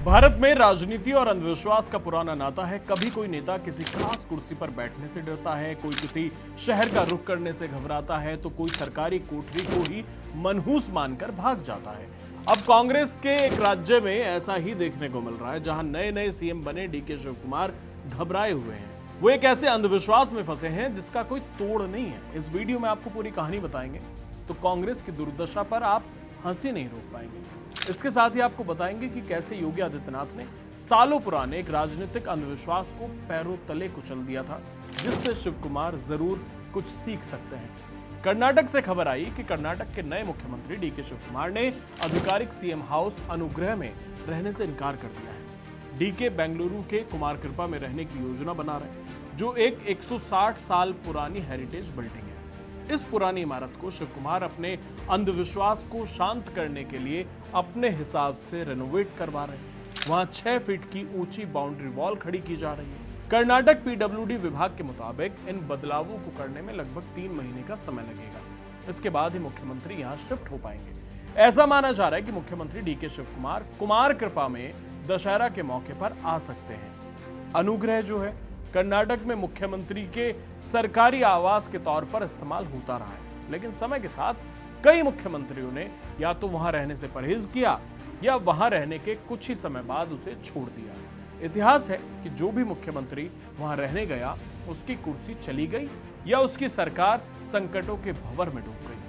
भारत में राजनीति और अंधविश्वास का पुराना नाता है। कभी कोई नेता किसी खास कुर्सी पर बैठने से डरता है, कोई किसी शहर का रुख करने से घबराता है, तो कोई सरकारी कोठरी को ही मनहूस मानकर भाग जाता है। अब कांग्रेस के एक राज्य में ऐसा ही देखने को मिल रहा है, जहां नए नए सीएम बने डीके शिव कुमार घबराए हुए हैं। वो एक ऐसे अंधविश्वास में फंसे हैं जिसका कोई तोड़ नहीं है। इस वीडियो में आपको पूरी कहानी बताएंगे, तो कांग्रेस की दुर्दशा पर आप हंसी नहीं रोक पाएंगे। इसके साथ ही आपको बताएंगे कि कैसे योगी आदित्यनाथ ने सालों पुराने एक राजनीतिक अंधविश्वास को पैरों तले कुचल दिया था, जिससे शिव कुमार जरूर कुछ सीख सकते हैं। कर्नाटक से खबर आई कि कर्नाटक के नए मुख्यमंत्री डीके शिव कुमार ने आधिकारिक सीएम हाउस अनुग्रह में रहने से इनकार कर दिया है। डीके बेंगलुरु के कुमार कृपा में रहने की योजना बना रहे, जो एक 160 साल पुरानी हेरिटेज बिल्डिंग है। इस पुरानी इमारत को शिव कुमार अपने अंधविश्वास को शांत करने के लिए अपने हिसाब से रेनोवेट करवा रहे हैं। वहां 6 फीट की ऊंची बाउंड्री वॉल खड़ी की जा रही है। कर्नाटक पीडब्ल्यूडी विभाग के मुताबिक इन बदलावों को करने में लगभग 3 महीने का समय लगेगा। इसके बाद ही मुख्यमंत्री यहां शिफ्ट हो पाएंगे। ऐसा माना जा रहा है कि मुख्यमंत्री डीके शिव कुमार कुमार कृपा में दशहरा के मौके पर आ सकते हैं। अनुग्रह जो है कर्नाटक में मुख्यमंत्री के सरकारी आवास के तौर पर इस्तेमाल होता रहा है, लेकिन समय के साथ कई मुख्यमंत्रियों ने या तो वहां रहने से परहेज किया या वहां रहने के कुछ ही समय बाद उसे छोड़ दिया। इतिहास है कि जो भी मुख्यमंत्री वहां रहने गया, उसकी कुर्सी चली गई या उसकी सरकार संकटों के भंवर में डूब गई।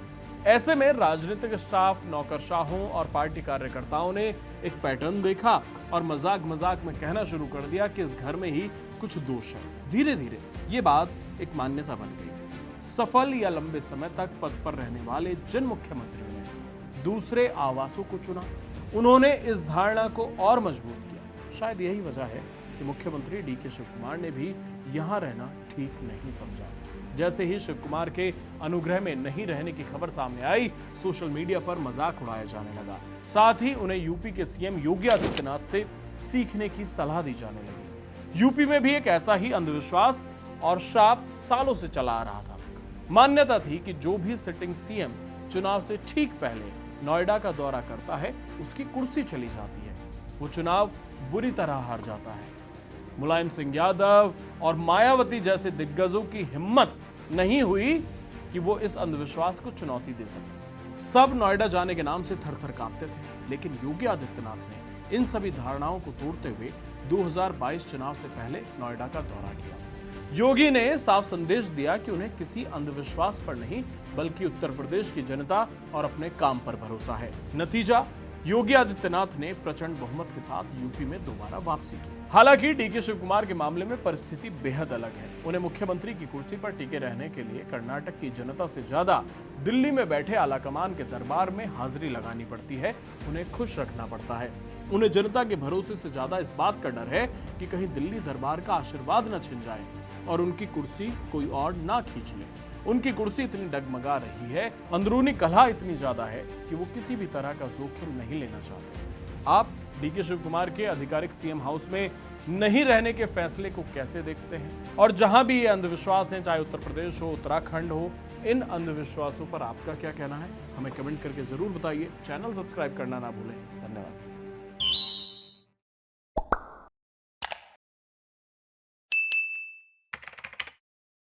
ऐसे में राजनीतिक स्टाफ, नौकरशाहों और पार्टी कार्यकर्ताओं ने एक पैटर्न देखा और मजाक मजाक में कहना शुरू कर दिया कि इस घर में ही कुछ दोष है। धीरे धीरे ये बात एक मान्यता बन गई। सफल या लंबे समय तक पद पर रहने वाले जिन मुख्यमंत्रियों ने दूसरे आवासों को चुना, उन्होंने इस धारणा को और मजबूत किया। शायद यही वजह है कि मुख्यमंत्री डीके शिव कुमार ने भी यहां रहना ठीक नहीं समझा। जैसे ही शिव कुमार के अनुग्रह में नहीं रहने की खबर सामने आई, सोशल मीडिया पर मजाक उड़ाया जाने लगा। साथ ही उन्हें यूपी के सीएम योगी आदित्यनाथ से सीखने की सलाह दी जाने लगी। यूपी में भी एक ऐसा ही अंधविश्वास और श्राप सालों से चला आ रहा था। मान्यता थी कि जो भी सिटिंग सीएम चुनाव से ठीक पहले नोएडा का दौरा करता है, उसकी कुर्सी चली जाती है, वो चुनाव बुरी तरह हार जाता है। मुलायम सिंह यादव और मायावती जैसे दिग्गजों की हिम्मत नहीं हुई कि वो इस अंधविश्वास को चुनौती दे सके। सब नोएडा जाने के नाम से थर थर कांपते थे, लेकिन योगी आदित्यनाथ ने इन सभी धारणाओं को तोड़ते हुए 2022 चुनाव से पहले नोएडा का दौरा किया। योगी ने साफ संदेश दिया कि उन्हें किसी अंधविश्वास पर नहीं, बल्कि उत्तर प्रदेश की जनता और अपने काम पर भरोसा है। नतीजा, योगी आदित्यनाथ ने प्रचंड बहुमत के साथ यूपी में दोबारा वापसी की। हालांकि डीके शिव कुमार के मामले में परिस्थिति बेहद अलग है। उन्हें मुख्यमंत्री की कुर्सी पर टिके रहने के लिए कर्नाटक की जनता से ज्यादा दिल्ली में बैठे आलाकमान के दरबार में हाजिरी लगानी पड़ती है। उन्हें खुश रखना पड़ता है। उन्हें जनता के भरोसे से ज्यादा इस बात का डर है कि कहीं दिल्ली दरबार का आशीर्वाद न छिन जाए और उनकी कुर्सी कोई और ना खींच ले। उनकी कुर्सी इतनी डगमगा रही है, अंदरूनी कलह इतनी ज्यादा है कि वो किसी भी तरह का जोखिम नहीं लेना चाहते। आप डीके शिव कुमार के आधिकारिक सीएम हाउस में नहीं रहने के फैसले को कैसे देखते हैं? और जहां भी ये अंधविश्वास है, चाहे उत्तर प्रदेश हो, उत्तराखंड हो, इन अंधविश्वासों पर आपका क्या कहना है? हमें कमेंट करके जरूर बताइए। चैनल सब्सक्राइब करना ना भूलें। धन्यवाद।